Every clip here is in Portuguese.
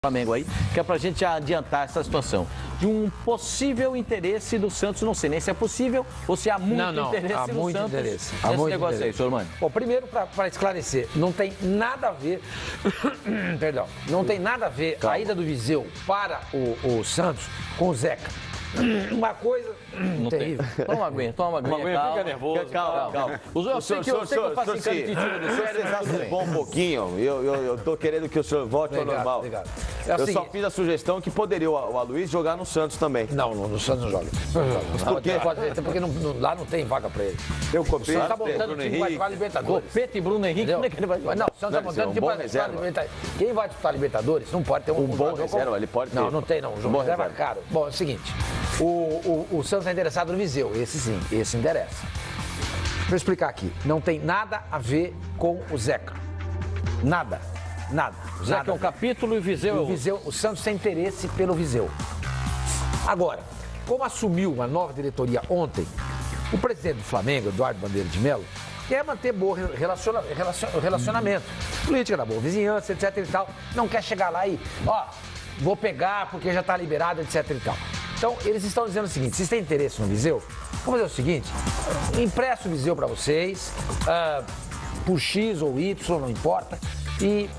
Flamengo aí, que é pra gente adiantar essa situação. De um possível interesse do Santos, não sei nem se é possível ou se há muito interesse há no muito Santos interesse. nesse negócio interesse. Aí, senhor Mano. Bom, primeiro, para esclarecer, não tem nada a ver, perdão, não tem nada a ver a ida do Viseu para o Santos com o Zeca. Uma coisa terrível. Toma uma aguinha, Fica nervoso. Calma. Eu sei que eu faço encano de tiro do senhor. Vocês bom um pouquinho. Eu tô querendo que o senhor volte ao normal. Obrigado. Eu só fiz a sugestão que poderia o Aloysio jogar no Santos também. Não, no Santos não joga. Por quê? Porque lá não tem vaga pra ele. Tem o Copete, o Santos tá montando o time para jogar Libertadores. Copete e Bruno Henrique, como é que ele vai jogar? Não, o Santos tá montando o time para disputar Libertadores. Quem vai disputar Libertadores não pode ter um bom reserva, ele pode ter. Não tem não. O jogo reserva é caro. Bom, é o seguinte, o Santos é interessado no Viseu, esse sim, esse interessa. Deixa eu explicar aqui, não tem nada a ver com o Zeca. Nada. O Zeca é um capítulo e o Viseu é outro. O Santos tem interesse pelo Viseu. Agora, como assumiu uma nova diretoria ontem, o presidente do Flamengo, Eduardo Bandeira de Mello, quer manter bom relacionamento. Política da boa vizinhança, etc e tal. Não quer chegar lá e, vou pegar porque já está liberado, etc e tal. Então, eles estão dizendo o seguinte, vocês têm interesse no Viseu? Vamos fazer o seguinte, empresto o Viseu para vocês, por X ou Y, não importa, e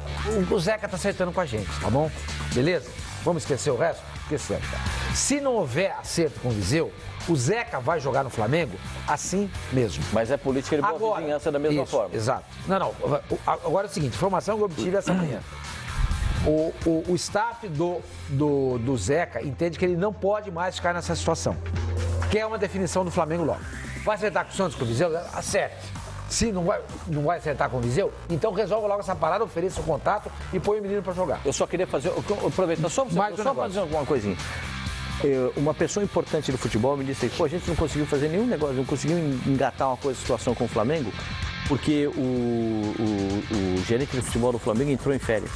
o Zeca tá acertando com a gente, tá bom? Beleza? Vamos esquecer o resto? Esquecemos. Se não houver acerto com o Viseu, o Zeca vai jogar no Flamengo assim mesmo. Mas é política de boa vizinhança da mesma forma. Exato. Não. Agora é o seguinte, informação que eu obtive essa manhã. O staff do Zeca entende que ele não pode mais ficar nessa situação. Quer uma definição do Flamengo logo. Vai acertar com o Santos, com o Viseu? Acerte. Se não vai acertar com o Viseu, então resolve logo essa parada, ofereça o contato e põe o menino para jogar. Eu só queria fazer, aproveitando, só fazer uma coisinha. Uma pessoa importante do futebol me disse que a gente não conseguiu fazer nenhum negócio, não conseguiu engatar uma situação com o Flamengo, porque o gerente de futebol do Flamengo entrou em férias.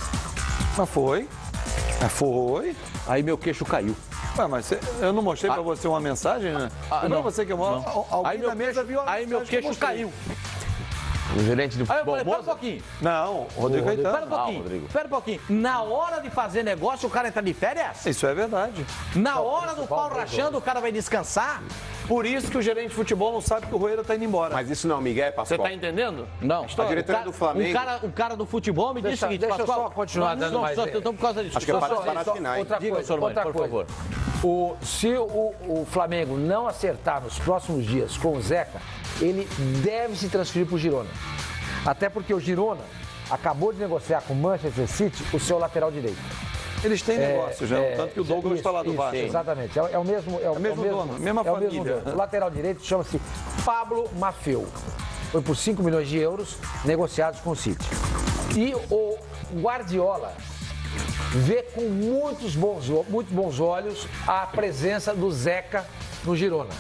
Mas foi. Aí meu queixo caiu. Mas eu não mostrei pra você uma mensagem, né? Não, você que alguém na mesa viu a mensagem. Aí meu queixo caiu. O gerente do futebol. Aí eu falei, pera um pouquinho. Não, Rodrigo Caetano. Pera um pouquinho. Na hora de fazer negócio, o cara entra de férias? Isso é verdade. Na hora do pau rachando, o cara vai descansar? Por isso que o gerente de futebol não sabe que o Roeira tá indo embora. Mas isso não é o Miguel, Pascoal. Você tá entendendo? Não. A diretoria do Flamengo... O cara do futebol me disse o seguinte, Deixa eu só continuar dando mais... Então, por causa disso. Acho que é para as finais. Outra coisa, por favor. Se o Flamengo não acertar nos próximos dias com o Zeca, ele deve se transferir para o Girona. Até porque o Girona acabou de negociar com o Manchester City o seu lateral direito. Eles têm negócio já, tanto que o Douglas está lá do Vasco. Exatamente, é o mesmo dono, mesma família. O lateral direito chama-se Pablo Maffeo. Foi por 5 milhões de euros negociados com o City. E o Guardiola vê com muito bons olhos a presença do Zeca no Girona.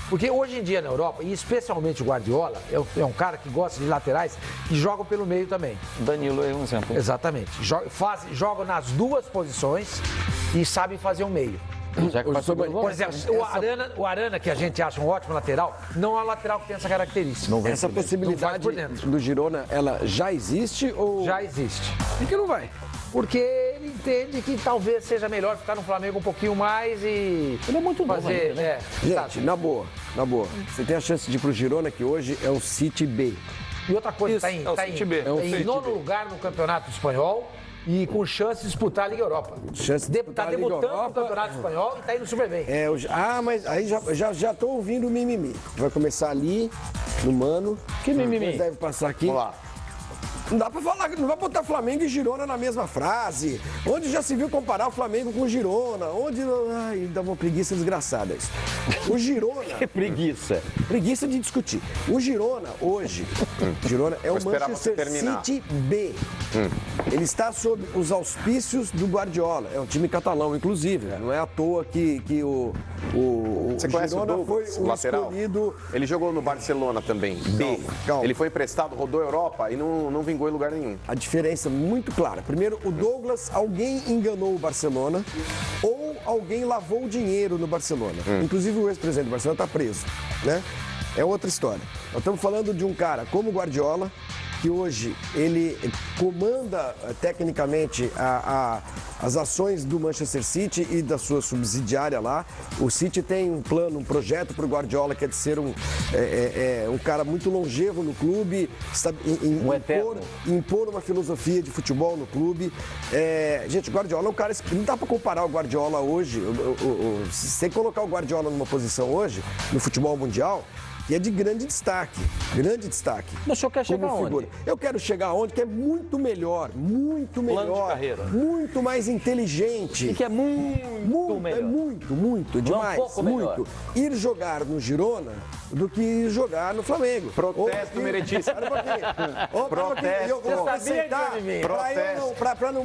Porque hoje em dia na Europa, e especialmente o Guardiola, é um cara que gosta de laterais que jogam pelo meio também. Danilo é um exemplo. Exatamente. Jogam nas duas posições e sabem fazer o meio. Por exemplo, o Arana, que a gente acha um ótimo lateral, não é um lateral que tem essa característica. Essa possibilidade do Girona, ela já existe ou... Já existe. Por que não vai? Porque ele entende que talvez seja melhor ficar no Flamengo um pouquinho mais e... Ele é muito novo fazer, ainda, né? Gente, na boa. Você tem a chance de ir pro Girona, que hoje é o City B. E outra coisa, está em nono lugar no Campeonato Espanhol e com chance de disputar a Liga Europa. Está debutando no Campeonato Espanhol e está indo super bem. Mas aí já tô ouvindo o mimimi. Vai começar ali, no Mano. Que mimimi? Deve passar aqui. Vamos lá. Não dá pra falar, não vai botar Flamengo e Girona na mesma frase. Onde já se viu comparar o Flamengo com o Girona? Ai, dá uma preguiça desgraçada isso. O Girona... Que preguiça. Preguiça de discutir. O Girona, hoje, é o Manchester City B. Ele está sob os auspícios do Guardiola. É um time catalão, inclusive. Não é à toa que o Você conhece Girona o Douglas, foi o lateral? escolhido... Ele jogou no Barcelona também, B. Calma. Ele foi emprestado, rodou a Europa e não vingou em lugar nenhum. A diferença é muito clara. Primeiro, o Douglas, alguém enganou o Barcelona ou alguém lavou dinheiro no Barcelona. Inclusive o ex-presidente do Barcelona está preso, né? É outra história. Nós estamos falando de um cara como o Guardiola, que hoje ele comanda tecnicamente as ações do Manchester City e da sua subsidiária lá. O City tem um plano, um projeto para o Guardiola que é de ser um cara muito longevo no clube, impor uma filosofia de futebol no clube. Gente, o Guardiola é um cara... Não dá para comparar o Guardiola hoje. Se você colocar o Guardiola numa posição hoje, no futebol mundial, que é de grande destaque. Grande destaque. Mas o senhor quer chegar onde? Eu quero chegar onde que é muito melhor. Plano de carreira. Muito mais inteligente. E que é muito melhor. É muito, demais. Um pouco muito. Ir jogar no Girona do que ir jogar no Flamengo. Protesto meretista. Protesto. Eu vou aceitar.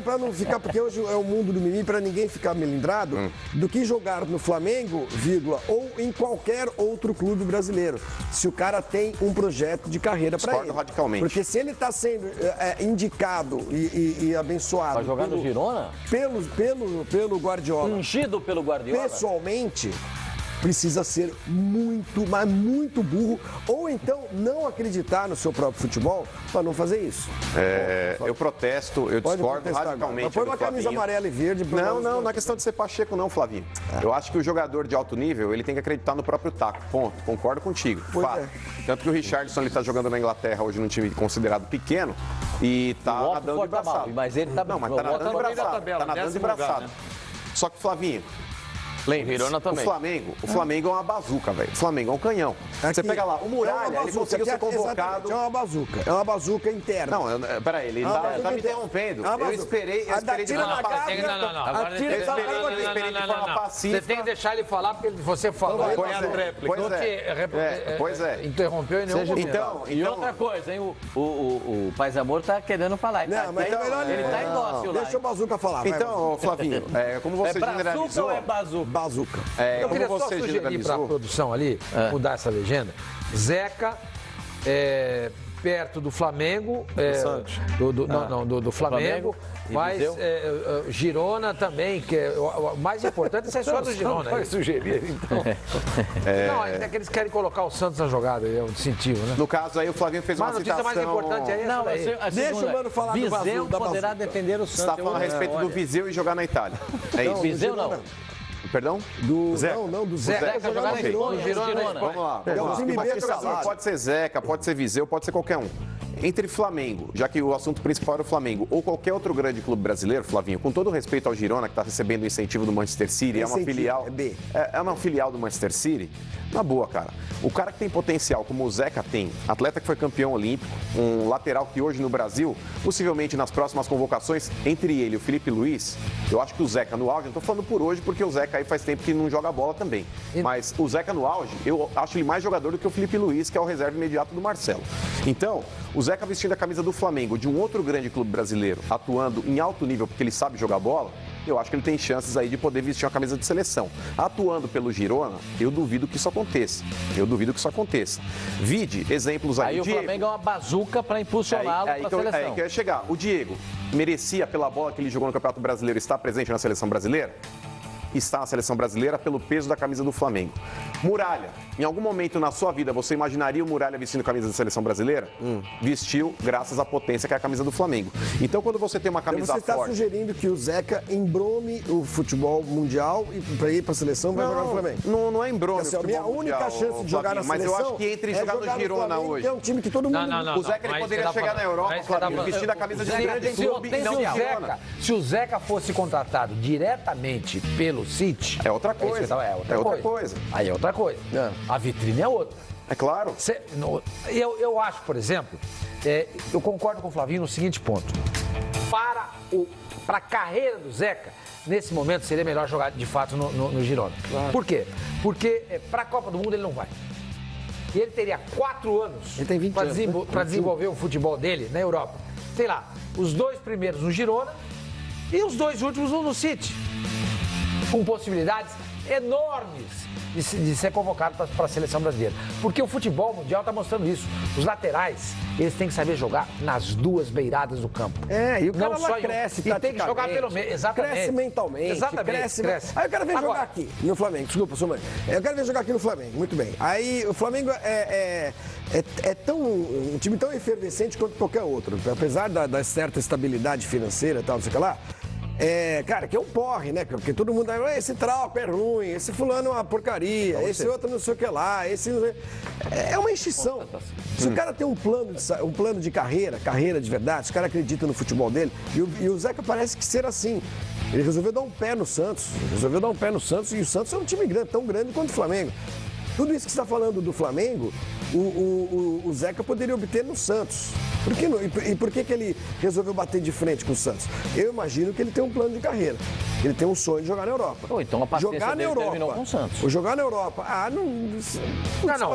Pra não ficar, porque hoje é o mundo do mimimi, pra ninguém ficar melindrado, do que jogar no Flamengo, vírgula, ou em qualquer outro clube brasileiro. Se o cara tem um projeto de carreira para ele. Radicalmente. Porque se ele está sendo indicado e abençoado... Vai jogar no Girona? Pelo Guardiola. Ungido pelo Guardiola? Pessoalmente... precisa ser muito, mas muito burro, ou então não acreditar no seu próprio futebol para não fazer isso. Eu protesto, eu discordo radicalmente. Põe uma camisa amarela e verde. Não é questão de ser Pacheco não, Flavinho. Eu acho que o jogador de alto nível, ele tem que acreditar no próprio taco, ponto. Concordo contigo. Fato. Tanto que o Richarlison, ele tá jogando na Inglaterra hoje num time considerado pequeno e tá nadando de braçado. Mas ele tá... Não, mas tá nadando de braçado. Tá nadando de braçado. Só que, Flavinho, Girona também. O Flamengo é uma bazuca, velho. O Flamengo é um canhão. Você pega lá, o Muralha, ele conseguiu ser convocado. É uma bazuca interna. Não, peraí, ele tá me interrompendo. Eu esperei de forma passiva. Você tem que deixar ele falar, porque você falou. Pois é. Interrompeu em nenhum momento. E outra coisa, hein? O Paz Amor tá querendo falar. Não, mas é melhor ele tá indócil lá. Deixa o Bazuca falar. Então, Flavinho, como você generalizou... ou é bazuca? Bazuca. Eu queria só sugerir para a produção ali, mudar essa legenda, Zeca, perto do Flamengo, do Flamengo, mas Girona também, que é o mais importante é só do Girona. Pode sugerir, então. Não, é que eles querem colocar o Santos na jogada, é o incentivo, né? No caso aí, o Flavinho fez uma citação... Mas a notícia mais importante é essa. Deixa o mano falar do Bazuca. Viseu poderá defender o Santos. Você está falando a respeito do Viseu e jogar na Itália. É isso. Viseu não. Perdão? Do Zeca. Não, do Zeca. Jogar no Girona. Vamos lá. Pode ser Zeca, pode ser Viseu, pode ser qualquer um. Entre Flamengo, já que o assunto principal era o Flamengo, ou qualquer outro grande clube brasileiro, Flavinho, com todo o respeito ao Girona, que está recebendo o incentivo do Manchester City, é uma filial. É uma filial do Manchester City. Na boa, cara. O cara que tem potencial, como o Zeca tem, atleta que foi campeão olímpico, um lateral que hoje no Brasil, possivelmente nas próximas convocações, entre ele e o Felipe Luiz, eu acho que o Zeca no auge, não tô falando por hoje, porque o Zeca aí faz tempo que não joga bola também. Mas o Zeca no auge, eu acho ele mais jogador do que o Felipe Luiz, que é o reserva imediato do Marcelo. Então, o Zeca vestindo a camisa do Flamengo, de um outro grande clube brasileiro, atuando em alto nível porque ele sabe jogar bola, eu acho que ele tem chances aí de poder vestir uma camisa de seleção. Atuando pelo Girona, eu duvido que isso aconteça. Vide exemplos aí. Aí o Flamengo é uma bazuca para impulsioná-lo para a seleção. Aí que eu ia chegar. O Diego merecia, pela bola que ele jogou no Campeonato Brasileiro, estar presente na seleção brasileira? Está na seleção brasileira pelo peso da camisa do Flamengo. Muralha, em algum momento na sua vida você imaginaria o Muralha vestindo a camisa da seleção brasileira? Vestiu graças à potência que é a camisa do Flamengo. Então quando você tem uma camisa forte... Você está sugerindo que o Zeca embrome o futebol mundial e para ir para a seleção vai jogar no Flamengo? Não é embrome o futebol mundial. A única chance de jogar na seleção... Mas eu acho que entre jogar no Girona hoje... É um time que todo mundo... O Zeca ele poderia chegar na Europa, Flamengo, vestindo a camisa de um grande clube e não Girona. Se o Zeca fosse contratado diretamente pelo City... É outra coisa. Aí é outra coisa. A vitrine é outra. É claro. Eu acho, por exemplo, eu concordo com o Flavinho no seguinte ponto. Para a carreira do Zeca, nesse momento seria melhor jogar de fato no Girona. Claro. Por quê? Porque para a Copa do Mundo ele não vai. E ele teria 4 anos para desenvolver o futebol dele na Europa. Sei lá, os 2 primeiros no Girona e os 2 últimos no City. Com possibilidades enormes de ser convocado para a seleção brasileira. Porque o futebol mundial está mostrando isso. Os laterais, eles têm que saber jogar nas duas beiradas do campo. E o cara não lá só cresce, e tem que jogar pelo meio. Exatamente. Cresce mentalmente. Exatamente. Cresce. Aí eu quero ver jogar aqui no Flamengo. Desculpa, sou mãe. Eu quero ver jogar aqui no Flamengo. Muito bem. Aí o Flamengo é um time tão efervescente quanto qualquer outro. Apesar da certa estabilidade financeira e tal, não sei o que lá. Cara, que é um porre, né? Porque todo mundo esse Trauco é ruim, esse fulano é uma porcaria, esse outro não sei o que lá, esse não sei... É uma enchição. Se o cara tem um plano de carreira de verdade, se o cara acredita no futebol dele, e o Zeca parece que ser assim. Ele resolveu dar um pé no Santos, e o Santos é um time grande, tão grande quanto o Flamengo. Tudo isso que você está falando do Flamengo, o Zeca poderia obter no Santos. Por que não? E por que ele resolveu bater de frente com o Santos? Eu imagino que ele tem um plano de carreira. Ele tem um sonho de jogar na Europa. Ou então a paciência dele terminou com o Santos. Ou jogar na Europa. Não,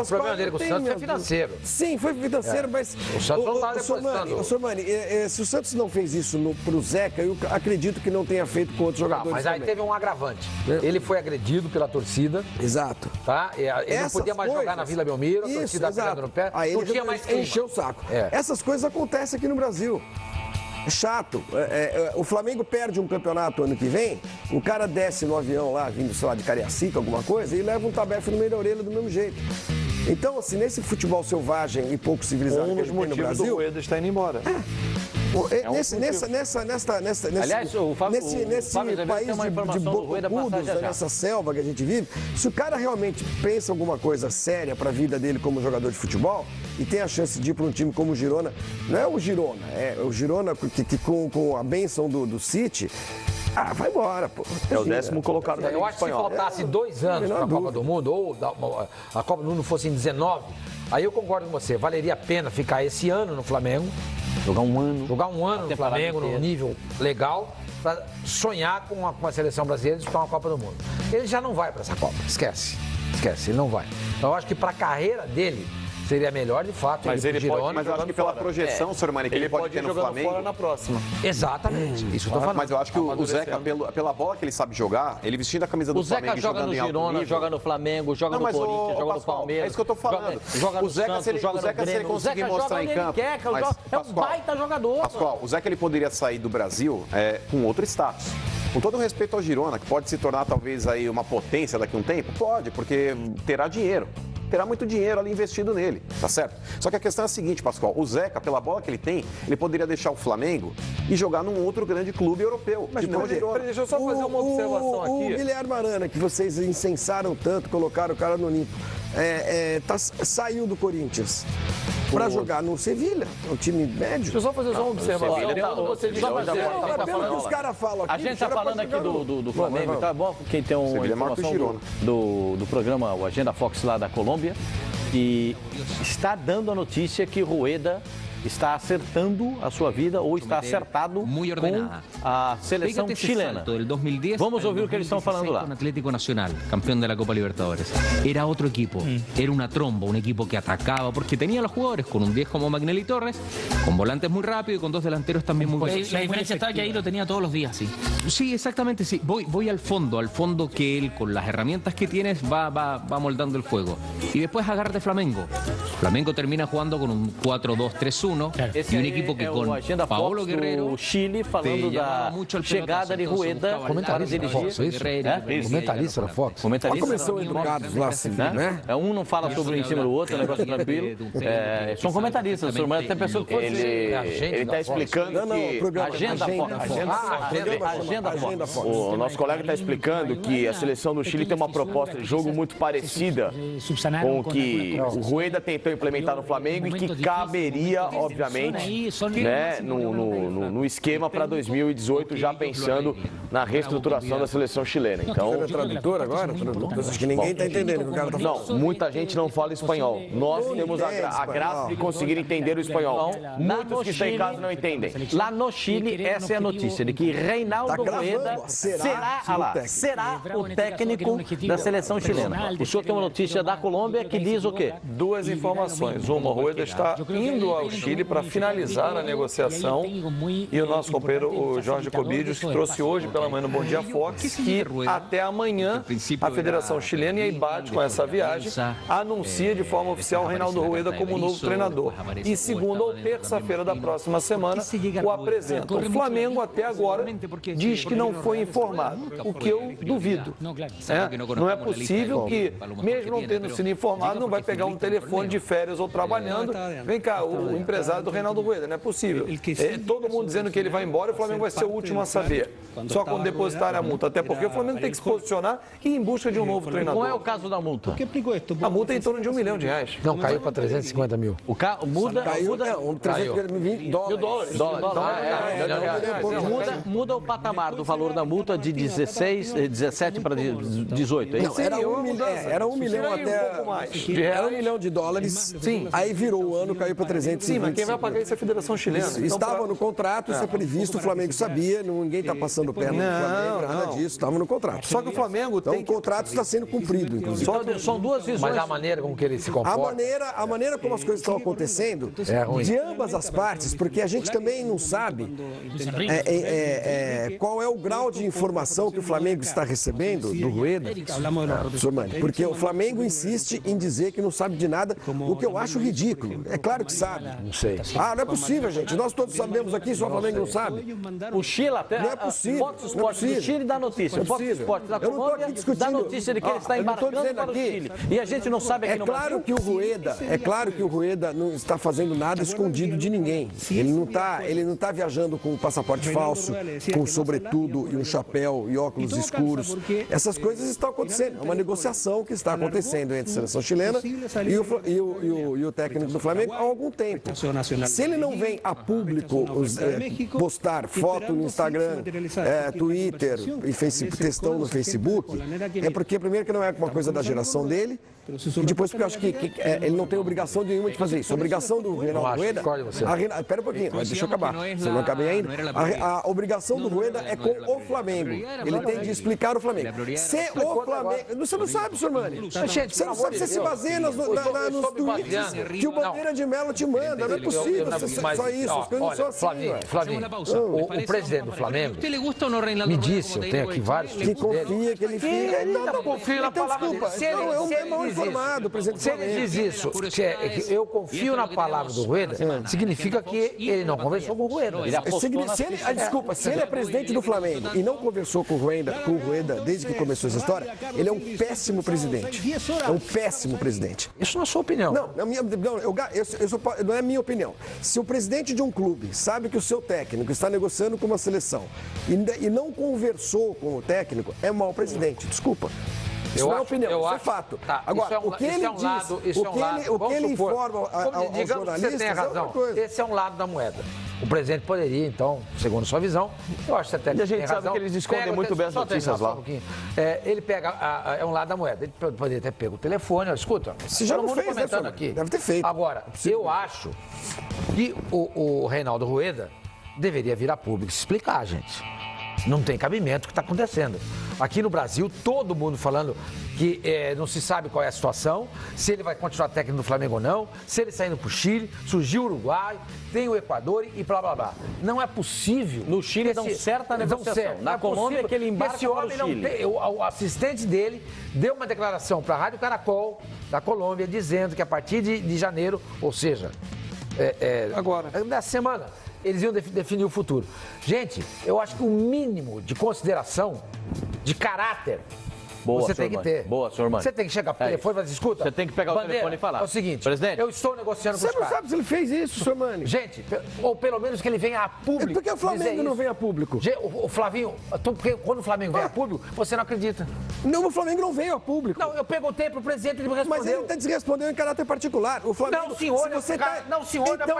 o problema dele com o Santos foi financeiro. Sim, foi financeiro, mas... O Santos não está depositando. Sormani, se o Santos não fez isso pro Zeca, eu acredito que não tenha feito com outros jogadores. Mas aí teve um agravante. Ele foi agredido pela torcida. Exato. Tá? Ele não podia mais jogar na Vila Belmiro, a torcida pegando no pé. Aí não ele tinha mais clima. Encheu o saco. Essas coisas acontecem aqui no Brasil. É chato. O Flamengo perde um campeonato ano que vem, o cara desce no avião lá, vindo, sei lá, de Cariacica, alguma coisa, e leva um tabefe no meio da orelha do mesmo jeito. Então, assim, nesse futebol selvagem e pouco civilizado que a gente tem no Brasil... do Rueda está indo embora. Aliás, o Fábio, nesse país de bocudos, nessa selva que a gente vive, se o cara realmente pensa alguma coisa séria para a vida dele como jogador de futebol e tem a chance de ir para um time como o Girona, não é o Girona, é o Girona que com a bênção do City, vai embora, pô. É o 10º colocado da Liga Eu acho que se faltasse 2 anos para a Copa do Mundo, ou a Copa do Mundo fosse em 19, aí eu concordo com você, valeria a pena ficar esse ano no Flamengo. Jogar um ano no Flamengo, num nível legal, para sonhar com a seleção brasileira e disputar uma Copa do Mundo. Ele já não vai para essa Copa, esquece, ele não vai. Então eu acho que para a carreira dele seria melhor, de fato, mas ele pode, mas eu acho que pela projeção, Sormani, que ele pode ter no Flamengo... fora na próxima. Exatamente, isso eu tô falando. Mas eu acho que o Zeca, pela bola que ele sabe jogar, ele vestindo a camisa do Flamengo... O Zeca joga no Girona, joga no Flamengo, joga no Corinthians, joga no Palmeiras... É isso que eu tô falando. Joga no Santos, joga no Grêmio. Se ele conseguir mostrar em campo... É um baita jogador. Pascoal, o Zeca ele poderia sair do Brasil com outro status. Com todo o respeito ao Girona, que pode se tornar talvez aí uma potência daqui a um tempo, pode, porque terá dinheiro. Terá muito dinheiro ali investido nele, tá certo? Só que a questão é a seguinte, Pascoal, o Zeca, pela bola que ele tem, ele poderia deixar o Flamengo e jogar num outro grande clube europeu. Mas não, deixa eu só fazer uma observação aqui. O Guilherme Arana, que vocês incensaram tanto, colocaram o cara no limpo, saiu do Corinthians para jogar no Sevilha, um time médio. Deixa eu só fazer uma observação. Pelo que os caras falam aqui... A gente está falando aqui do Flamengo, tá bom? Quem tem uma informação do programa, o Agenda Fox lá da Colômbia, e está dando a notícia que Rueda está acertando a sua vida ou está acertado com a seleção chilena. Vamos ouvir o que eles estão falando lá. Atlético Nacional, campeón de la Copa Libertadores. Era otro equipo, era una tromba, un equipo que atacaba porque tenía los jugadores con un 10 como Magnelli Torres, con volantes muy rápidos y con 2 delanteros también muy buenos. La diferencia está que ahí lo tenía todos los días, sí. Sí, exactamente, sí. Voy al fondo que él con las herramientas que tienes va moldando el juego. Y después agárrate Flamengo. Flamengo termina jugando con un 4-2-3-1. Esse e um equipo que com Paulo Guerreiro, do Chile, falando da chegada de Rueda para dirigir. Comentarista da Fox. Começou educados lá, né? Um não fala sobre um em cima do outro, é um negócio tranquilo. São comentaristas, tem pessoas que ele está explicando que... Agenda Fox. O nosso colega está explicando que a seleção do Chile tem uma proposta de jogo muito parecida com o que o Rueda tentou implementar no Flamengo e que caberia, obviamente, né, no esquema para 2018, já pensando na reestruturação da seleção chilena. Então, tradutor agora? Acho que ninguém está entendendo o que o cara está falando. Não, muita gente não fala espanhol. Nós temos a graça de conseguir entender o espanhol. Muitos que estão em casa não entendem. Lá no Chile, essa é a notícia, de que Reinaldo Rueda será o técnico da seleção chilena. O senhor tem uma notícia da Colômbia que diz o quê? Duas informações. informações. Uma, o Rueda está indo ao Chile para finalizar a negociação e o nosso companheiro, o Jorge Cobídios, que trouxe hoje pela manhã no Bom Dia Fox, que até amanhã a Federação Chilena e a IBAT, com essa viagem, anuncia de forma oficial o Reinaldo Rueda como novo treinador. E segunda ou terça-feira da próxima semana o apresenta. O Flamengo até agora diz que não foi informado, o que eu duvido. Não é possível que, mesmo não tendo sido informado, não vai pegar um telefone de férias ou trabalhando. Vem cá, o empresário do Reinaldo Rueda, não é possível. Todo mundo dizendo que ele vai embora, o Flamengo vai ser o último a saber. Só quando depositar a multa. Até porque o Flamengo tem que se posicionar e ir em busca de um novo treinador. Qual é o caso da multa? A multa é em torno de R$1 milhão. Não, caiu para 350 mil. Muda 320 dólares. Muda o patamar do valor da multa de 17 para 18. Não, era 1 milhão até... Era $1 milhão de dólares. Sim. Aí virou o ano, caiu para 350. Sim, mas quem vai pagar isso é a Federação Chilena. Estava no contrato, isso é previsto, o Flamengo sabia, ninguém está passando perna no Flamengo, nada disso, estava no contrato. Só que o Flamengo tem... Então o contrato está sendo cumprido, inclusive. São duas visões. Mas a maneira como que ele se comporta... A maneira como as coisas estão acontecendo, de ambas as partes, porque a gente também não sabe qual é o grau de informação que o Flamengo está recebendo do Rueda, porque o Flamengo insiste em dizer que não sabe de nada, o que eu acho ridículo. É claro que sabe. Não sei. Não é possível, gente. Nós todos sabemos aqui, só o Flamengo não sabe. O Chile até... Não é possível. Fox Sports do Chile dá notícia. O Fox Sports da Colômbia dá notícia de que ele está embarcando para o Chile. E a gente não sabe aqui no Brasil. É claro que o Rueda não está fazendo nada escondido de ninguém. Ele não está viajando com um passaporte falso, com sobretudo e um chapéu e óculos escuros. Essas coisas estão acontecendo. É uma negociação que está acontecendo entre a seleção chilena e o técnico do Flamengo há algum tempo. Se ele não vem a público postar foto no Instagram, Twitter e textão no Facebook, é porque, primeiro, que não é uma coisa da geração dele, e depois porque eu acho que ele não tem obrigação nenhuma de fazer isso. A obrigação do Reinaldo Rueda... Espera um pouquinho, deixa eu acabar. Se eu não acabei ainda. A obrigação do Rueda é com o Flamengo. Ele tem de explicar o Flamengo. Se o Flamengo... Você não sabe, Sormani. Você não sabe, você se baseia nos tweets que o Bandeira de Mello te manda. Não é possível. Só isso. As coisas não são assim. Flavinho, o presidente do Flamengo me disse, eu tenho aqui vários que confia que ele fica... Ele não confia na palavra dele. Se ele diz isso, eu confio na palavra do Rueda, significa que ele não conversou com o Rueda. Desculpa, se ele é presidente do Flamengo e não conversou com o Rueda desde que começou essa história, ele é um péssimo presidente. É um péssimo presidente. Isso não é a sua opinião. Não é a minha opinião. Se o presidente de um clube sabe que o seu técnico está negociando com uma seleção e não conversou com o técnico, é mau presidente. Desculpa. Isso não é opinião, isso é fato. Agora, o que ele diz, o que ele informa aos jornalistas, você tem razão. Esse é um lado da moeda. O presidente poderia, então, segundo sua visão, eu acho que até e a gente sabe que eles escondem muito bem as notícias lá. Ele pega, é um lado da moeda. Ele poderia ter pego o telefone, escuta, se já não fez, comentando aqui. Deve ter feito. Agora, eu acho que o Reinaldo Rueda deveria vir a público se explicar, gente. Não tem cabimento o que está acontecendo. Aqui no Brasil, todo mundo falando que não se sabe qual é a situação, se ele vai continuar técnico do Flamengo ou não, se ele saindo para o Chile, surgiu o Uruguai, tem o Equador e blá, blá, blá. Não é possível. No Chile dão certa negociação. Na Colômbia é que ele embarca para o Chile. O assistente dele deu uma declaração para a Rádio Caracol da Colômbia dizendo que a partir de janeiro, ou seja, agora, nessa semana, eles iam definir o futuro. Gente, eu acho que o mínimo de consideração, de caráter, você tem que ter. Boa, senhor Mano. Você tem que chegar pro telefone e falar assim, escuta. Você tem que pegar o telefone e falar. É o seguinte, presidente, eu estou negociando com os caras. Você não sabe se ele fez isso, senhor Mani. Gente, ou pelo menos que ele venha a público. Por que o Flamengo não vem a público? O Flavinho, porque quando o Flamengo vem a público, você não acredita. Não, o Flamengo não veio a público. Não, eu perguntei pro presidente, ele me respondeu. Mas ele te respondeu em caráter particular. O Flamengo, não, senhor, não, senhor, então,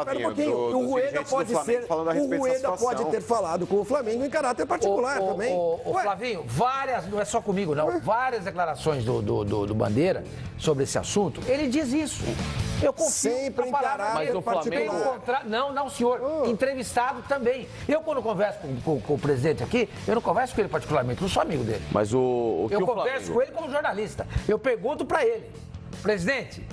pera um pouquinho. O Rueda pode ter falado com o Flamengo em caráter particular também. O Flavinho, não é só comigo, não. Várias declarações do Bandeira sobre esse assunto, ele diz isso. Eu confio sempre em caráter particular. Não, senhor. Entrevistado também. Eu, quando converso com o presidente aqui, eu não converso com ele particularmente, não sou amigo dele. Mas eu converso com ele como jornalista. Eu pergunto para ele, presidente,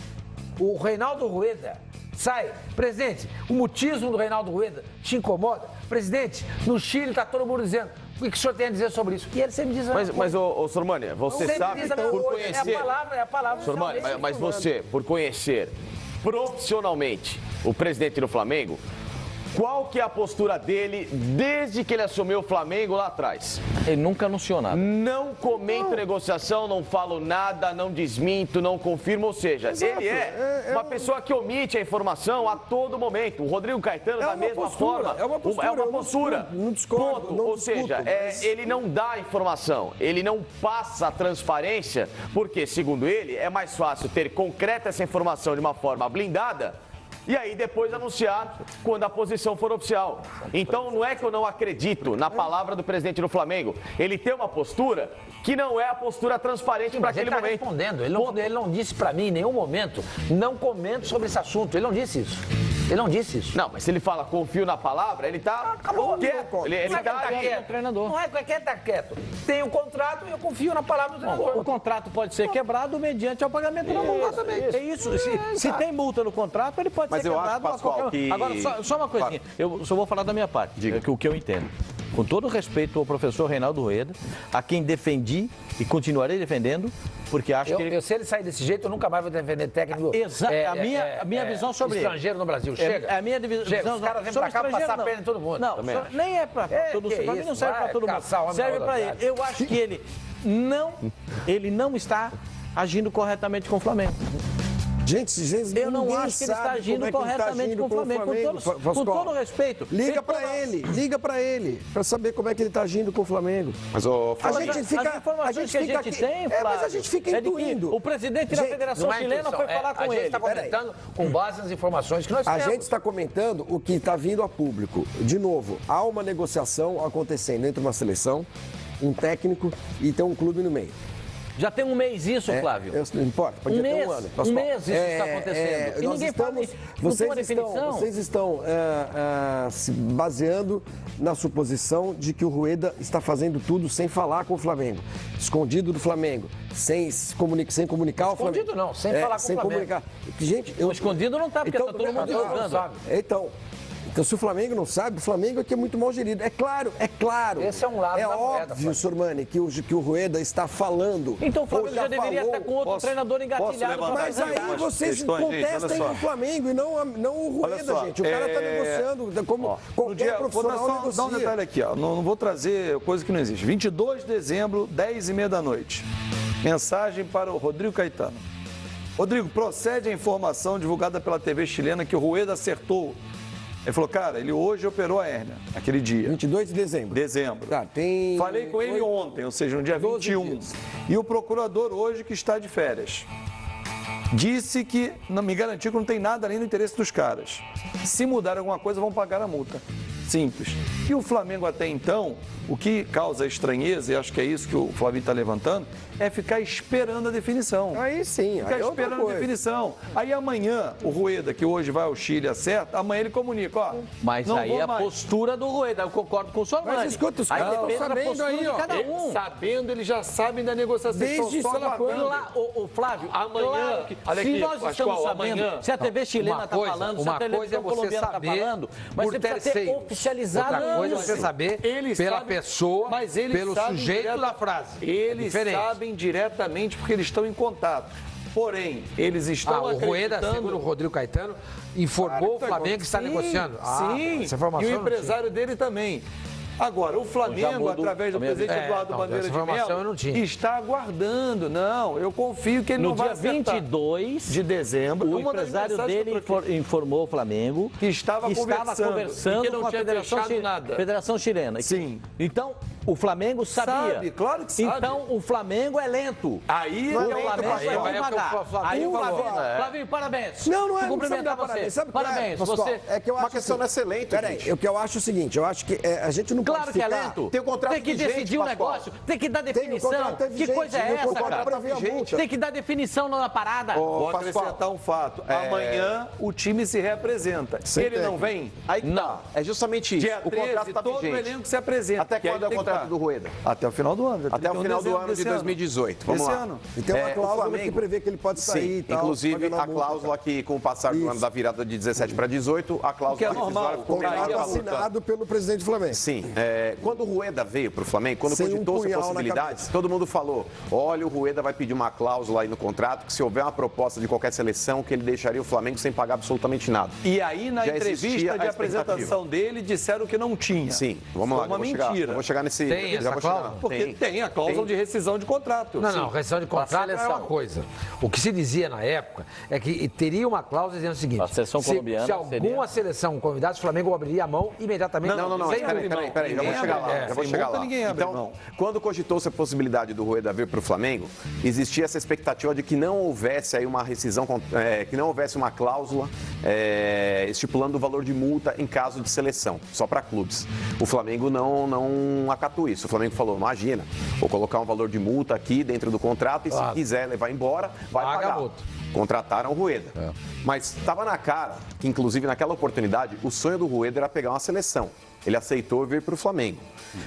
o Reinaldo Rueda sai, presidente, o mutismo do Reinaldo Rueda te incomoda? Presidente, no Chile está todo mundo dizendo, o que o senhor tem a dizer sobre isso? E ele sempre diz... Mas ô Sormani, você sabe, por conhecer... É a palavra... Sormani, mas você, por conhecer profissionalmente o presidente do Flamengo, qual que é a postura dele desde que ele assumiu o Flamengo lá atrás? Ele nunca anunciou nada. Não comento negociação, não falo nada, não desminto, não confirmo. Ou seja, ele é uma pessoa que omite a informação a todo momento. O Rodrigo Caetano, da mesma forma, é uma postura. Não discordo. Ponto. Ou seja, ele não dá informação, ele não passa a transparência, porque, segundo ele, é mais fácil ter concreta essa informação de uma forma blindada e aí depois anunciar quando a posição for oficial. Então não é que eu não acredito na palavra do presidente do Flamengo. Ele tem uma postura que não é a postura transparente para aquele momento. Respondendo. Ele não disse para mim em nenhum momento, não comento sobre esse assunto. Ele não disse isso. Ele não disse isso. Não, mas se ele fala confio na palavra, ele tá quieto. Ele tá quieto. Treinador. Não é qualquer tá quieto. Tem um contrato e eu confio na palavra do treinador. O contrato pode ser quebrado mediante o pagamento da multa. É isso. Se tem multa no contrato, ele pode ser quebrado. Mas eu acho, Pascoal, que... Agora, só uma coisinha. Eu só vou falar da minha parte, o que eu entendo. Com todo respeito ao professor Reinaldo Rueda, a quem defendi e continuarei defendendo, porque acho que... Se ele sair desse jeito, eu nunca mais vou defender técnico. Exato. A minha visão sobre estrangeiro no Brasil. Chega. A minha visão... Os caras vêm pra cá passar a perna em todo mundo. Não, nem é pra todo mundo. Pra mim não serve pra todo mundo. Serve pra ele. Eu acho que ele não está agindo corretamente com o Flamengo. Gente, eu não acho que ele está agindo corretamente com o Flamengo. Com todo respeito. Liga para ele, para saber como é que ele está agindo com o Flamengo. Mas a gente fica intuindo. O presidente da Federação Chilena foi falar com ele. A gente está comentando com base nas informações que nós temos. A gente está comentando o que está vindo a público. De novo, há uma negociação acontecendo entre uma seleção, um técnico e tem um clube no meio. Já tem um mês isso, Flávio. Não importa, pode ter um ano. Um mês isso está acontecendo. E ninguém fala isso. Vocês estão se baseando na suposição de que o Rueda está fazendo tudo sem falar com o Flamengo, escondido do Flamengo, sem comunicar o Flamengo. Escondido não, sem falar com o Flamengo. Comunicar. Gente, escondido não está, porque está todo mundo divulgando. Então, se o Flamengo não sabe, o Flamengo aqui é muito mal gerido. É claro. Esse é um lado da moeda. É óbvio, Sormani, que o Rueda está falando. Então o Flamengo já deveria estar com outro treinador engatilhado. Mas aí vocês contestem o Flamengo e não o Rueda, gente. O cara está negociando como qualquer profissional negocia. Dá um detalhe aqui, não vou trazer coisa que não existe. 22 de dezembro, 10h30 da noite. Mensagem para o Rodrigo Caetano. Rodrigo, procede a informação divulgada pela TV chilena que o Rueda acertou. Ele falou, cara, ele hoje operou a hérnia, aquele dia. 22 de dezembro. Tá, falei com ele ontem, ou seja, no dia 21. Dias. E o procurador hoje que está de férias. Disse que, não me garantiu que não tem nada além do interesse dos caras. Se mudar alguma coisa, vão pagar a multa. Simples. E o Flamengo até então, o que causa estranheza, e acho que é isso que o Flavinho está levantando, é ficar esperando a definição. Aí sim, ficar esperando a definição. Aí amanhã, o Rueda, que hoje vai ao Chile, acerta, amanhã ele comunica, Mas aí é a postura do Rueda, eu concordo com o Sormani. Mas escuta, os caras estão sabendo aí, Sabendo, eles já sabem da negociação. Desde o Flávio, amanhã, se nós estamos sabendo, se a TV chilena está falando, se a televisão colombiana está falando, mas você precisa ter oficializado. Outra coisa é você saber pela pessoa, pelo sujeito da frase. Eles sabem diretamente porque eles estão em contato. Porém, eles estão acreditando... O Rueda, segundo o Rodrigo Caetano, informou o Flamengo que está negociando. Sim, e o empresário dele também. Agora, o Flamengo, através do presidente Eduardo Bandeira de Mello, está aguardando. Não, eu confio que ele não vai acertar. No dia 22 de dezembro, o empresário dele informou o Flamengo que estava conversando com a Federação Chilena. Sim. Então, o Flamengo sabia. Sabe, claro que sabe. Então, o Flamengo é lento. Aí o Flamengo vai devagar. Aí o Flavinho, parabéns. Não é cumprimentar você. Parabéns. Uma questão não é ser lento. Peraí, o que eu acho é o seguinte, eu acho que a gente não Claro que é lento. Tem que decidir o negócio, tem que dar definição. Que coisa é essa, cara? Tem que dar definição na parada. Vou acrescentar um fato. Amanhã o time se reapresenta. Ele não vem? Aí não. É justamente isso. Dia 13, todo o elenco se apresenta. Até quando é o contrato contrato do Rueda? Até o final do ano. Até o final do ano de 2018. Vamos lá. E tem uma cláusula que prevê que ele pode sair e tal. Inclusive, a cláusula que, com o passar do ano da virada de 17 para 18, a cláusula que é normal. Contrato assinado pelo presidente do Flamengo. Sim. Quando o Rueda veio para o Flamengo, quando cogitou-se possibilidades, todo mundo falou, olha, o Rueda vai pedir uma cláusula aí no contrato, que se houver uma proposta de qualquer seleção, que ele deixaria o Flamengo sem pagar absolutamente nada. E aí, na entrevista de apresentação dele, disseram que não tinha. Sim, vamos lá. Uma mentira. Eu vou chegar nesse... Tem essa cláusula? Porque tem a cláusula de rescisão de contrato. Não, rescisão de contrato é uma coisa. O que se dizia na época é que teria uma cláusula dizendo o seguinte, a seleção colombiana se alguma seleção convidasse, o Flamengo abriria a mão imediatamente. Não, peraí, já vou chegar lá. Já vou chegar lá. Então, quando cogitou-se a possibilidade do Rueda vir para o Flamengo, existia essa expectativa de que não houvesse aí uma rescisão, que não houvesse uma cláusula estipulando o valor de multa em caso de seleção, só para clubes. O Flamengo não acatou isso. O Flamengo falou, imagina, vou colocar um valor de multa aqui dentro do contrato e se quiser levar embora, vai pagar. Contrataram o Rueda. Mas estava na cara que, inclusive, naquela oportunidade, o sonho do Rueda era pegar uma seleção. Ele aceitou vir para o Flamengo.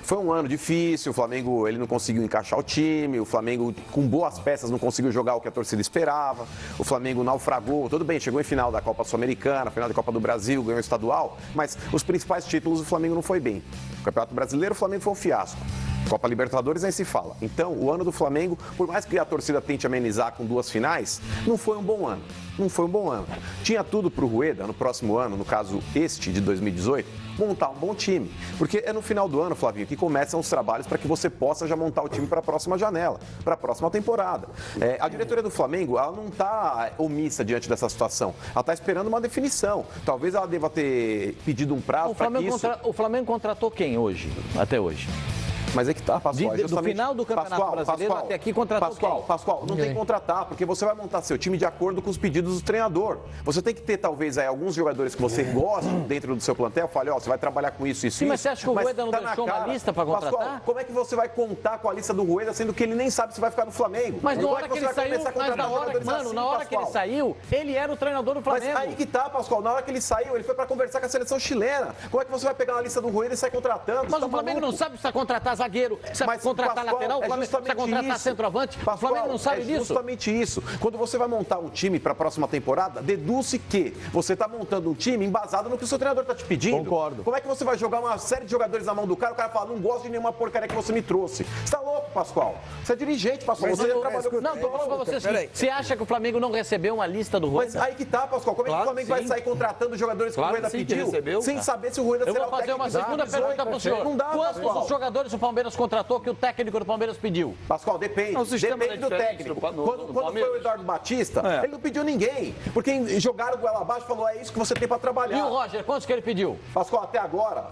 Foi um ano difícil, o Flamengo ele não conseguiu encaixar o time, o Flamengo com boas peças não conseguiu jogar o que a torcida esperava, o Flamengo naufragou, tudo bem, chegou em final da Copa Sul-Americana, final da Copa do Brasil, ganhou o estadual, mas os principais títulos o Flamengo não foi bem. O Campeonato Brasileiro, o Flamengo foi um fiasco. Copa Libertadores nem se fala. Então, o ano do Flamengo, por mais que a torcida tente amenizar com 2 finais, não foi um bom ano. Não foi um bom ano. Tinha tudo para o Rueda, no próximo ano, no caso este de 2018, montar um bom time. Porque é no final do ano, Flavinho, que começam os trabalhos para que você possa já montar o time para a próxima janela, para a próxima temporada. A diretoria do Flamengo, ela não está omissa diante dessa situação. Ela está esperando uma definição. Talvez ela deva ter pedido um prazo para que isso... O Flamengo contratou quem hoje, até hoje? Mas é que tá, Pascoal. Do final do Campeonato Brasileiro até aqui contratou Pascoal, não tem que contratar, porque você vai montar seu time de acordo com os pedidos do treinador. Você tem que ter, talvez, aí, alguns jogadores que você gosta dentro do seu plantel. Fale, ó, você vai trabalhar com isso, isso, Sim, mas você acha que o Rueda não deixou uma lista para contratar? Pascoal, como é que você vai contar com a lista do Rueda, sendo que ele nem sabe se vai ficar no Flamengo? Mas na hora que ele saiu, na hora que ele saiu, ele era o treinador do Flamengo. Mas aí que tá, Pascoal, na hora que ele saiu, ele foi para conversar com a seleção chilena. Como é que você vai pegar na lista do Rueda e sair contratando? Mas o Flamengo não sabe se vai contratar zagueiro, se vai contratar lateral, o Flamengo precisa contratar centroavante. O Flamengo não sabe disso. É justamente isso. Quando você vai montar um time para a próxima temporada, deduz-se que você está montando um time embasado no que o seu treinador está te pedindo. Concordo. Como é que você vai jogar uma série de jogadores na mão do cara, o cara fala, não gosto de nenhuma porcaria que você me trouxe. Você está louco, Pascoal? Você é dirigente, Pascoal. Você trabalhou com... Não, tô falando pra você assim, você acha que o Flamengo não recebeu uma lista do Rueda? Mas aí que tá, Pascoal. Como é que o Flamengo vai sair contratando jogadores que o Rueda pediu, sem saber se o Rueda será o técnico? Eu vou fazer uma segunda pergunta pro senhor. Não dá, Quantos dos jogadores o Palmeiras contratou que o técnico do Palmeiras pediu? Pascoal, depende. Depende do técnico. Quando foi o Eduardo Batista, ele não pediu ninguém. Porque jogaram goela abaixo e falou, é isso que você tem para trabalhar. E o Roger, quantos que ele pediu? Pascoal, até agora,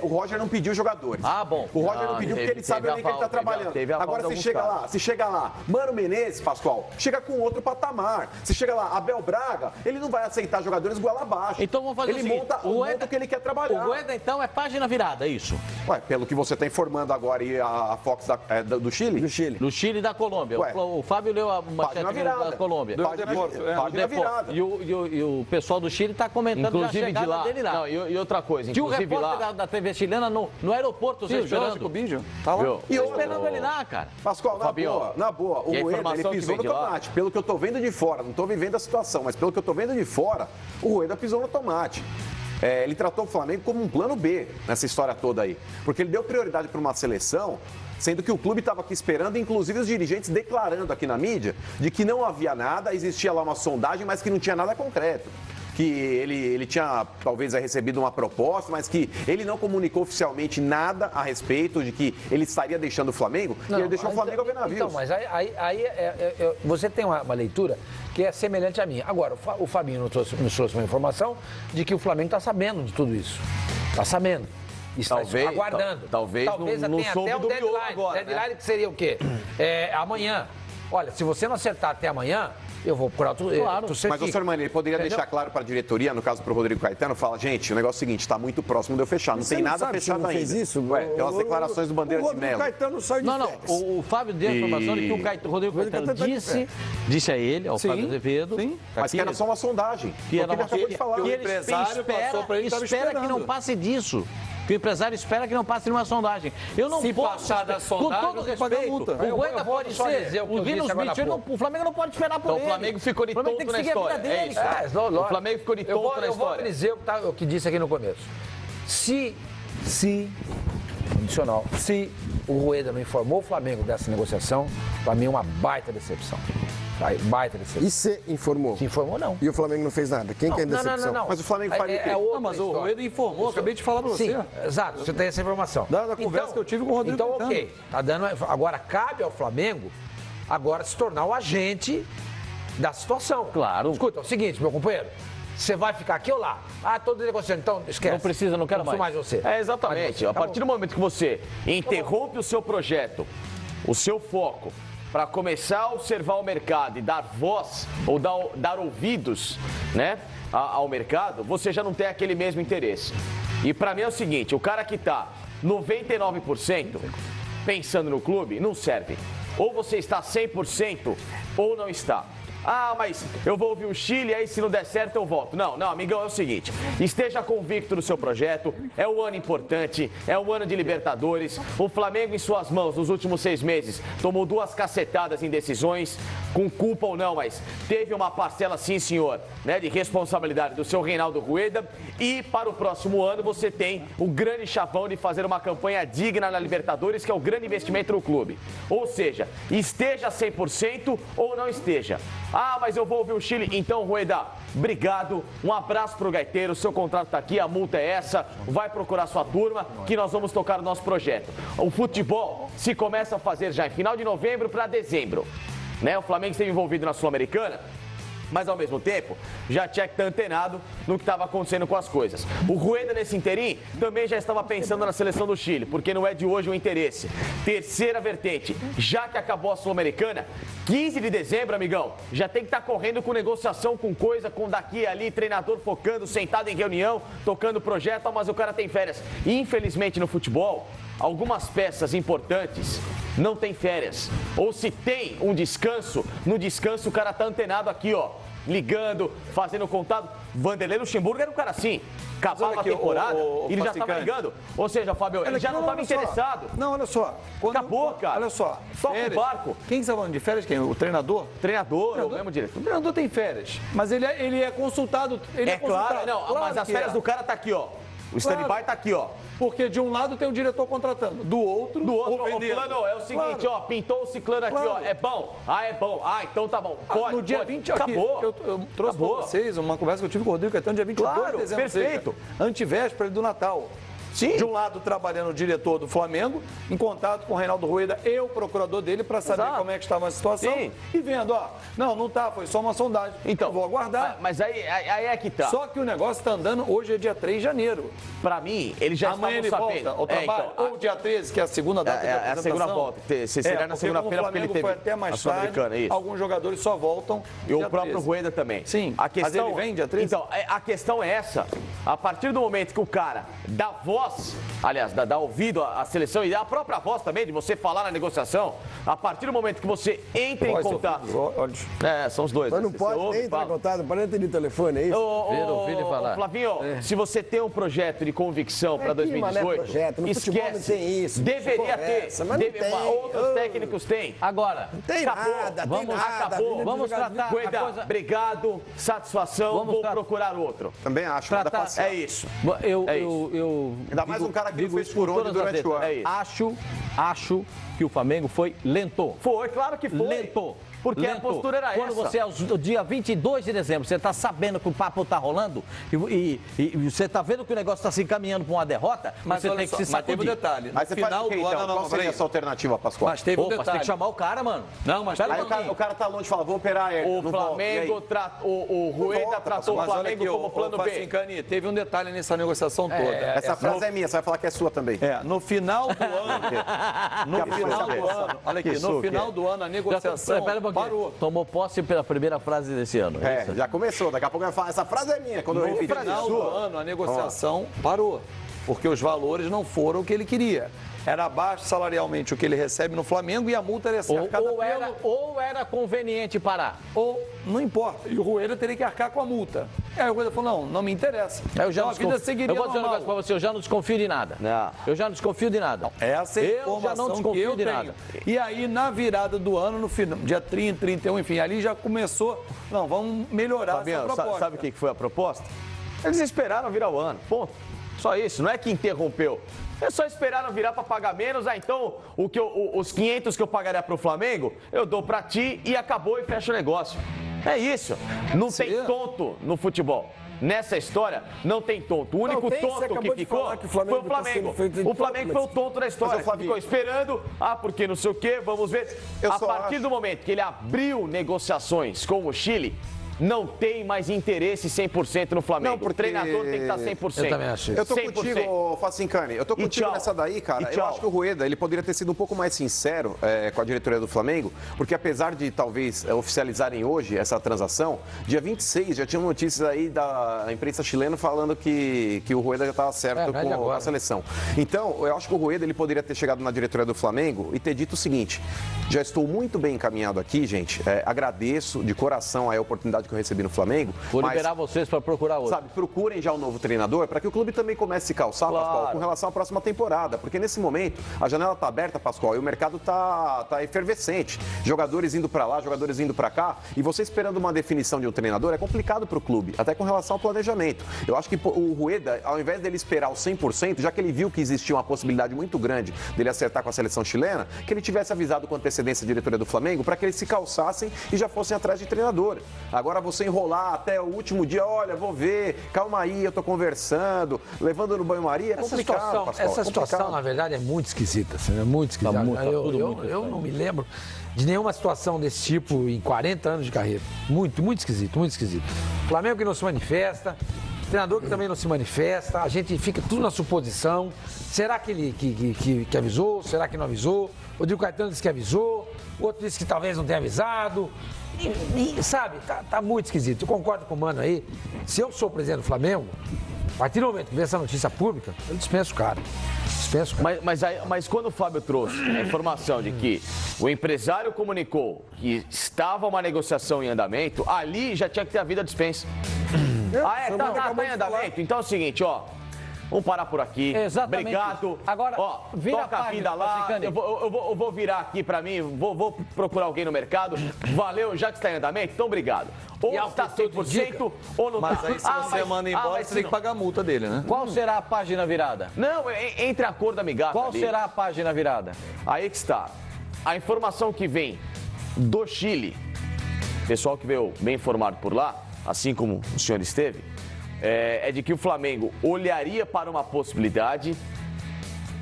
o Roger não pediu jogadores. Ah, bom. O Roger não pediu porque ele sabe onde que ele está trabalhando. Agora, se chega lá, Mano Menezes, Pascoal, chega com outro patamar. Se chega lá, Abel Braga, ele não vai aceitar jogadores goela abaixo. Então vamos fazer ele monta o que ele quer trabalhar. O Rueda, então, é página virada, é isso? Ué, pelo que você está informando agora, e a Fox do Chile? Do Chile. Do Chile e da Colômbia. O Fábio leu a manchete da Colômbia. Página virada. E o pessoal do Chile está comentando inclusive, a chegada de lá. Dele lá. Não, e outra coisa, tinha inclusive um repórter da TV chilena no aeroporto, você esperando. Tá lá. E esperando ele lá, cara. Pascoal, na boa, o Rueda, ele pisou no tomate. Pelo que eu tô vendo de fora, não tô vivendo a situação, mas pelo que eu tô vendo de fora, o Rueda pisou no tomate. Ele tratou o Flamengo como um plano B nessa história toda aí. Porque ele deu prioridade para uma seleção, sendo que o clube estava aqui esperando, inclusive os dirigentes declarando aqui na mídia, de que não havia nada, existia lá uma sondagem, mas que não tinha nada concreto. Que ele tinha, talvez, recebido uma proposta, mas que ele não comunicou oficialmente nada a respeito de que ele estaria deixando o Flamengo, e ele deixou o Flamengo a ver navios. Então, mas aí você tem uma leitura que é semelhante à minha. Agora, o Fabinho nos trouxe uma informação de que o Flamengo está sabendo de tudo isso. Está sabendo. Está aguardando. Talvez não soube até do miolo agora. Deadline que seria o quê? Amanhã. Olha, se você não acertar até amanhã, eu vou procurar outro. Claro. Mas o senhor Mani, ele poderia deixar claro para a diretoria, no caso para o Rodrigo Caetano, fala, gente, o negócio é o seguinte, está muito próximo de eu fechar, não tem nada fechado ainda. Fez isso? Pelas declarações do Bandeira de Melo. O Caetano saiu de férias. O Fábio deu a informação de que o Rodrigo Caetano disse a ele, ao Fábio Azevedo, mas que era só uma sondagem. Que ele o empresário passou para ele, espera que não passe disso. que o empresário espera que não passe numa sondagem. Eu não Se posso, passar da sondagem, com todo respeito, o Rueda pode ser, o Linus Mitchell, o Flamengo não pode esperar por ele. Então o Flamengo ficou de tonto na história. É isso. O Flamengo ficou de tonto na história. Eu vou dizer o que disse aqui no começo. Condicional, se o Rueda não informou o Flamengo dessa negociação, para mim é uma baita decepção. Baita decepção. E se informou? Se informou, não. E o Flamengo não fez nada? Quem que é decepção? Não. Mas o Flamengo faria o quê? Não, mas o Rueda informou, acabei de falar para você. Sim, exato, você tem essa informação. Da conversa que eu tive com o Rodrigo. Então, ok. Tá dando, agora, cabe ao Flamengo agora se tornar o agente da situação. Claro. Escuta, é o seguinte, meu companheiro. Você vai ficar aqui ou lá? Ah, tô negociando, então esquece. Não precisa, não quero mais você. É, exatamente. A partir do momento que você interrompe o seu projeto, o seu foco, para começar a observar o mercado e dar voz ou dar ouvidos, né, ao mercado, você já não tem aquele mesmo interesse. E para mim é o seguinte, o cara que está 99% pensando no clube, não serve. Ou você está 100% ou não está. Ah, mas eu vou ouvir o Chile, aí se não der certo eu volto. Não, amigão, é o seguinte, esteja convicto no seu projeto, é um ano importante, é um ano de Libertadores, o Flamengo em suas mãos nos últimos 6 meses tomou 2 cacetadas em decisões, com culpa ou não, mas teve uma parcela sim, senhor, né, de responsabilidade do seu Reinaldo Rueda, e para o próximo ano você tem o grande chavão de fazer uma campanha digna na Libertadores, que é o grande investimento no clube. Ou seja, esteja 100% ou não esteja. Ah, mas eu vou ouvir o Chile. Então, Rueda, obrigado. Um abraço pro Gaiteiro. Seu contrato tá aqui, a multa é essa. Vai procurar sua turma que nós vamos tocar o nosso projeto. O futebol se começa a fazer já em final de novembro para dezembro. Né? O Flamengo esteve envolvido na Sul-Americana, mas ao mesmo tempo já tinha que estar antenado no que estava acontecendo com as coisas. O Rueda, nesse interim, também já estava pensando na seleção do Chile, porque não é de hoje o interesse. Terceira vertente, já que acabou a Sul-Americana, 15 de dezembro, amigão, já tem que estar correndo com negociação, com coisa, com daqui e ali, treinador focando, sentado em reunião, tocando projeto, mas o cara tem férias. Infelizmente no futebol, algumas peças importantes não tem férias. Ou se tem um descanso, no descanso o cara tá antenado aqui, ó, ligando, fazendo contato. Vanderlei Luxemburgo era um cara assim. Acabava a temporada, ele já estava ligando. Ou seja, Fábio, ele já não estava interessado. Não, olha só. Acabou, cara. Olha só. Toca o barco. Quem está falando de férias? Quem? O treinador? Treinador, o mesmo diretor. O treinador tem férias, mas ele é consultado. Ele é consultado. Claro, não, claro, mas as férias do cara tá aqui, ó. O stand-by tá aqui, ó. Porque de um lado tem o diretor contratando, do outro o Fulano, é o seguinte, ó, pintou o ciclano aqui, ó, é bom? Ah, é bom. Ah, então tá bom. Pode, no dia 20 aqui, acabou. Eu trouxe para vocês uma conversa que eu tive com o Rodrigo Caetano, dia 22 de dezembro. Perfeito. Antivéspera do Natal. Sim. De um lado, trabalhando o diretor do Flamengo, em contato com o Reinaldo Rueda e o procurador dele, para saber como é que estava a situação. Sim. E vendo, ó, não tá, foi só uma sondagem. Então, vou aguardar. Mas aí é que tá. Só que o negócio está andando, hoje é dia 3 de janeiro. Para mim, ele já amanhã ele sabendo. Volta ao trabalho, ou dia 13, que é a segunda data de apresentação. É a segunda volta. Seria na segunda-feira, porque ele teve foi até mais tarde, isso. Alguns jogadores só voltam e o próprio Rueda também. Sim, a questão, mas ele vem dia 13? Então, a questão é essa. A partir do momento que o cara dá voz, aliás, dá ouvido à seleção e dá a própria voz também, de você falar na negociação, a partir do momento que você entra em contato... são os dois. Mas não pode entrar em contato, para não ter de telefone, é isso? Ouvir falar. Flavinho, se você tem um projeto de convicção para 2018, projeto, no esquece. Não tem isso. Deveria ter. Mas não tem. Outros técnicos têm. Agora, não tem nada, acabou. Vamos tratar Rueda, coisa... obrigado, satisfação, vou procurar outro. Também acho. É isso. Ainda mais um cara que não fez por onde durante o ano. Acho que o Flamengo foi lento. Foi, claro que foi. Lento. Porque a postura era quando essa. Quando você, dia 22 de dezembro, você está sabendo que o papo está rolando e você está vendo que o negócio está se encaminhando para uma derrota, mas você tem que se sacudir. Mas teve um detalhe. Mas você final faz o quê, então? Qual seria essa alternativa, Pascoal? Mas teve um detalhe. Você tem que chamar o cara, mano. Não, mas aí o cara tá longe e fala, vou operar o Flamengo, o Rueda tratou o Flamengo como plano B. Cani, teve um detalhe nessa negociação toda. Essa frase é minha, você vai falar que é sua também. No final do ano, olha aqui, no final do ano a negociação parou. Tomou posse pela primeira frase desse ano. Já começou. Daqui a pouco vai falar, essa frase é minha. Quando no final do ano, a negociação parou. Porque os valores não foram o que ele queria. era abaixo salarialmente o que ele recebe no Flamengo e a multa ia ser arcada ou era conveniente parar. Ou não importa. E o Rueda teria que arcar com a multa. Aí o Rueda falou, não me interessa. Eu já então, a vida seguiria normal. Eu vou dizer um negócio pra você, eu já não desconfio de nada. Não. Eu já não desconfio de nada. Essa é a informação que eu tenho. Nada. E aí, na virada do ano, no final, dia 30, 31, enfim, ali já começou, não, vamos melhorar essa proposta. Sabe o que foi a proposta? Eles esperaram virar o ano, ponto. Só isso, não é que interrompeu. Eles só esperaram virar para pagar menos, então os 500 que eu pagaria para o Flamengo, eu dou para ti e acabou e fecha o negócio. É isso. Não tem tonto no futebol. Nessa história, não tem tonto. O único tonto que ficou foi o Flamengo. O Flamengo foi o tonto da história. Ficou esperando, porque não sei o quê, vamos ver. A partir do momento que ele abriu negociações com o Chile, não tem mais interesse 100% no Flamengo. Não, porque... O treinador tem que estar 100%. Eu também acho isso. Eu tô 100%. Contigo, Facincani. Eu tô contigo nessa daí, cara. Eu acho que o Rueda, ele poderia ter sido um pouco mais sincero com a diretoria do Flamengo, porque apesar de talvez oficializarem hoje essa transação, dia 26 já tinham notícias aí da imprensa chilena falando que o Rueda já estava certo com a seleção. Então, eu acho que o Rueda, ele poderia ter chegado na diretoria do Flamengo e ter dito o seguinte: já estou muito bem encaminhado aqui, gente. Agradeço de coração a oportunidade que eu recebi no Flamengo. Vou liberar vocês para procurar outro. Sabe, procurem já um novo treinador para que o clube também comece a se calçar, claro, Pascoal, com relação à próxima temporada. Porque nesse momento, a janela está aberta, Pascoal, e o mercado está efervescente. Jogadores indo para lá, jogadores indo para cá. E você esperando uma definição de um treinador é complicado para o clube, até com relação ao planejamento. Eu acho que o Rueda, ao invés dele esperar os 100%, já que ele viu que existia uma possibilidade muito grande dele acertar com a seleção chilena, que ele tivesse avisado com antecedência a diretoria do Flamengo para que eles se calçassem e já fossem atrás de treinador. Agora você enrolar até o último dia, olha, vou ver, calma aí, eu tô conversando, levando no banho-maria, é complicado, Pascoal. Essa situação, na verdade, é muito esquisita, assim, é muito esquisita. Eu não me lembro de nenhuma situação desse tipo em 40 anos de carreira. Muito esquisito, muito esquisito. Flamengo que não se manifesta, treinador que também não se manifesta, a gente fica tudo na suposição. Será que ele que avisou? Será que não avisou? O Rodrigo Caetano disse que avisou, o outro disse que talvez não tenha avisado. E sabe, tá muito esquisito. Eu concordo com o Mano aí. Se eu sou o presidente do Flamengo, a partir do momento que vê essa notícia pública, eu dispenso o cara. Mas quando o Fábio trouxe a informação de que o empresário comunicou que estava uma negociação em andamento, ali já tinha que ter havido a dispensa. Tá em andamento? Então é o seguinte, ó. Vamos parar por aqui. Exatamente. Obrigado. Agora, vira toca a vida lá. Eu vou virar aqui pra mim, vou procurar alguém no mercado. Valeu, já que está em andamento, então obrigado. Ou está 100% ou não está. Mas aí se você manda embora, você tem que pagar a multa dele, né? Qual será a página virada? Não, entre acordo amigável. Qual será a página virada? Aí que está. A informação que vem do Chile, pessoal que veio bem informado por lá, assim como o senhor esteve, é de que o Flamengo olharia para uma possibilidade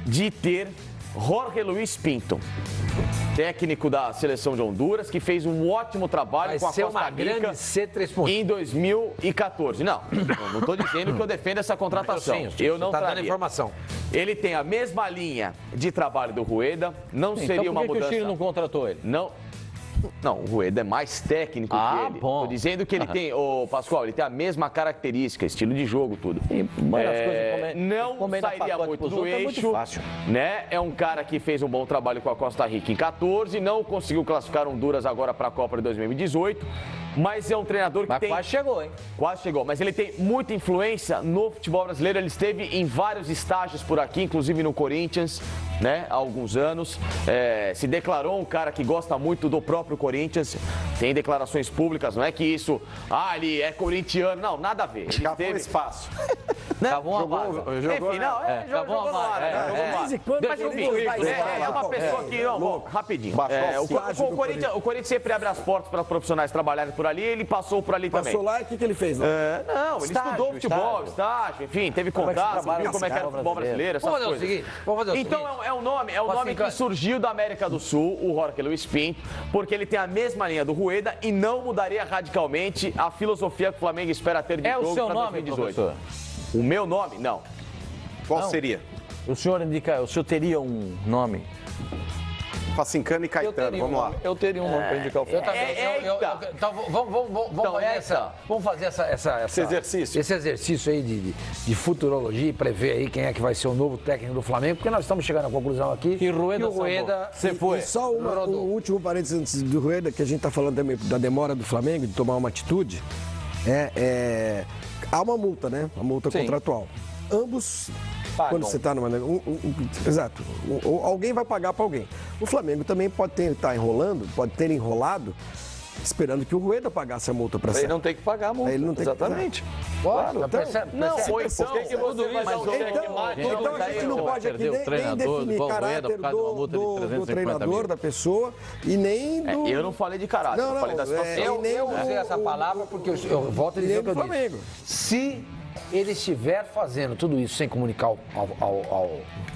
de ter Jorge Luiz Pinto, técnico da seleção de Honduras, que fez um ótimo trabalho com a Costa Rica em 2014. Não estou dizendo que eu defendo essa contratação. Eu não traria. Informação. Ele tem a mesma linha de trabalho do Rueda, não seria uma mudança. Por que o Chile não contratou ele? Não, o Rueda é mais técnico que ele. Bom. Tô dizendo que ele tem, Pascoal, ele tem a mesma característica, estilo de jogo, tudo. Não sairia muito do eixo, né? É um cara que fez um bom trabalho com a Costa Rica em 14, não conseguiu classificar Honduras agora para a Copa de 2018, mas é um treinador que quase chegou, hein? Quase chegou, mas ele tem muita influência no futebol brasileiro. Ele esteve em vários estágios por aqui, inclusive no Corinthians, né? Há alguns anos. Se declarou um cara que gosta muito do próprio Corinthians. Tem declarações públicas, não é que isso, ele é corintiano. Não, nada a ver. Ele teve espaço. Jogou no ar. É uma pessoa que, rapidinho. O Corinthians sempre abre as portas para profissionais trabalharem por ali, ele passou por ali também. Passou lá e o que ele fez? Não, ele estudou futebol, estágio, enfim, teve contato, viu como é que era o futebol brasileiro, essas coisas. Então é um nome que surgiu da América do Sul, o Jorge Luiz Pinto, porque ele tem a mesma linha do Rueda e não mudaria radicalmente a filosofia que o Flamengo espera ter de jogo para 2018. Professor? O meu nome? Não. Qual seria? O senhor teria um nome? Facincano e Caetano, vamos lá. Eu teria um nome para indicar o Flamengo. Então, vamos fazer esse exercício aí de futurologia e prever aí quem é que vai ser o novo técnico do Flamengo, porque nós estamos chegando à conclusão aqui que o Rueda você foi. E só um último parênteses antes do Rueda, que a gente está falando também da demora do Flamengo de tomar uma atitude. Há uma multa, né? A multa contratual. Ambos pagam. Quando você está numa... exato. Alguém vai pagar para alguém. O Flamengo também pode estar enrolando, pode ter enrolado, esperando que o Rueda pagasse a multa para ele não tem que pagar a multa. Ele não tem exatamente. Claro. Então, não, por que você vai dar um então a gente não pode aqui nem definir caráter do treinador, da pessoa e nem do... Eu não falei de caráter, eu falei da situação. Eu usei essa palavra porque eu volto a dizer o que eu disse. Se ele estiver fazendo tudo isso sem comunicar ao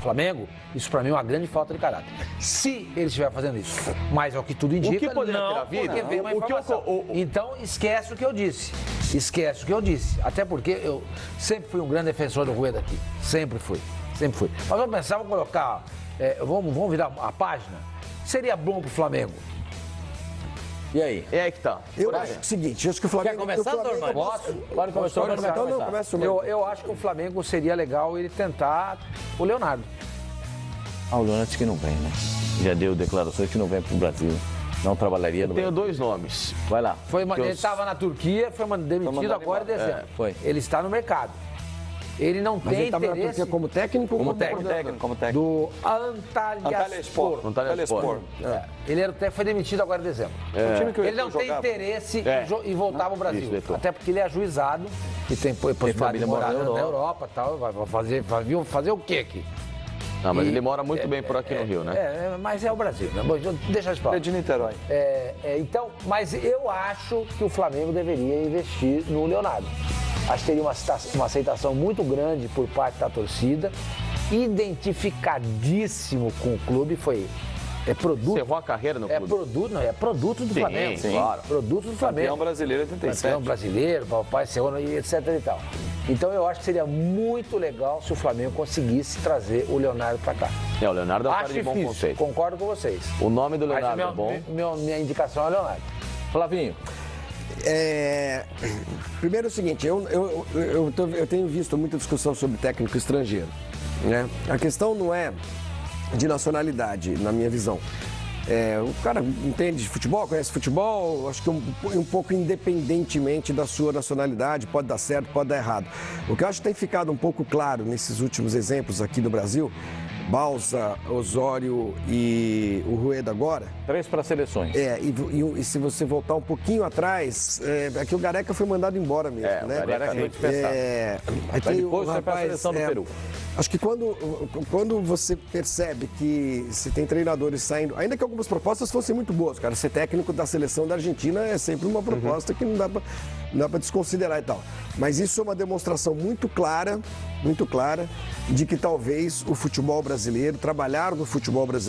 Flamengo, isso para mim é uma grande falta de caráter. Se ele estiver fazendo isso, mas é o que tudo indica, o que poderia ter havido, porque veio uma informação. Então esquece o que eu disse. Esquece o que eu disse. Até porque eu sempre fui um grande defensor do Rueda aqui. Sempre fui. Mas vamos pensar, vamos colocar... vamos virar a página? Seria bom pro Flamengo. E aí? É aí que tá. Eu acho o seguinte, acho que o Flamengo... Quer começar, Norman? Pode começar. Eu acho que o Flamengo seria legal ele tentar o Leonardo. O Leonardo disse que não vem, né? Já deu declarações que não vem pro Brasil. Não trabalharia no Brasil. Tenho dois nomes. Vai lá. Ele estava na Turquia, foi demitido agora em dezembro. Foi. Ele está no mercado. Ele não tem interesse... Mas ele estava como técnico? Como técnico. Do Antalyaspor. Ele foi demitido agora em dezembro. Ele não tem interesse em voltar para o Brasil. Até porque ele é ajuizado e tem possibilidade de morar na Europa e tal. Vai fazer o quê aqui? Não, mas ele mora muito bem por aqui no Rio, né? Mas é o Brasil, né? Deixa eu falar. É de Niterói. Então, mas eu acho que o Flamengo deveria investir no Leonardo. Acho que teria uma aceitação muito grande por parte da torcida, identificadíssimo com o clube, é produto. Encerrou a carreira no clube. É produto do Flamengo. Sim, claro. Produto do Flamengo. Campeão brasileiro 87. Campeão brasileiro, papai, e etc e tal. Então eu acho que seria muito legal se o Flamengo conseguisse trazer o Leonardo para cá. O Leonardo é um cara de bom conceito. Concordo com vocês. O nome do Leonardo é bom. Minha indicação é Leonardo. Flavinho. Primeiro é o seguinte, eu tenho visto muita discussão sobre técnico estrangeiro, né? A questão não é de nacionalidade, na minha visão. O cara entende de futebol, conhece futebol, acho que um pouco independentemente da sua nacionalidade, pode dar certo, pode dar errado. O que eu acho que tem ficado um pouco claro nesses últimos exemplos aqui do Brasil, Balsa, Osório e o Rueda agora. 3 para seleções. E se você voltar um pouquinho atrás, é que o Gareca foi mandado embora mesmo, né? O Gareca foi dispensado. Depois foi para a seleção do Peru. Acho que quando você percebe que se tem treinadores saindo, ainda que algumas propostas fossem muito boas, cara, ser técnico da seleção da Argentina é sempre uma proposta que não dá para desconsiderar e tal. Mas isso é uma demonstração muito clara, de que talvez o futebol brasileiro, trabalhar no futebol brasileiro,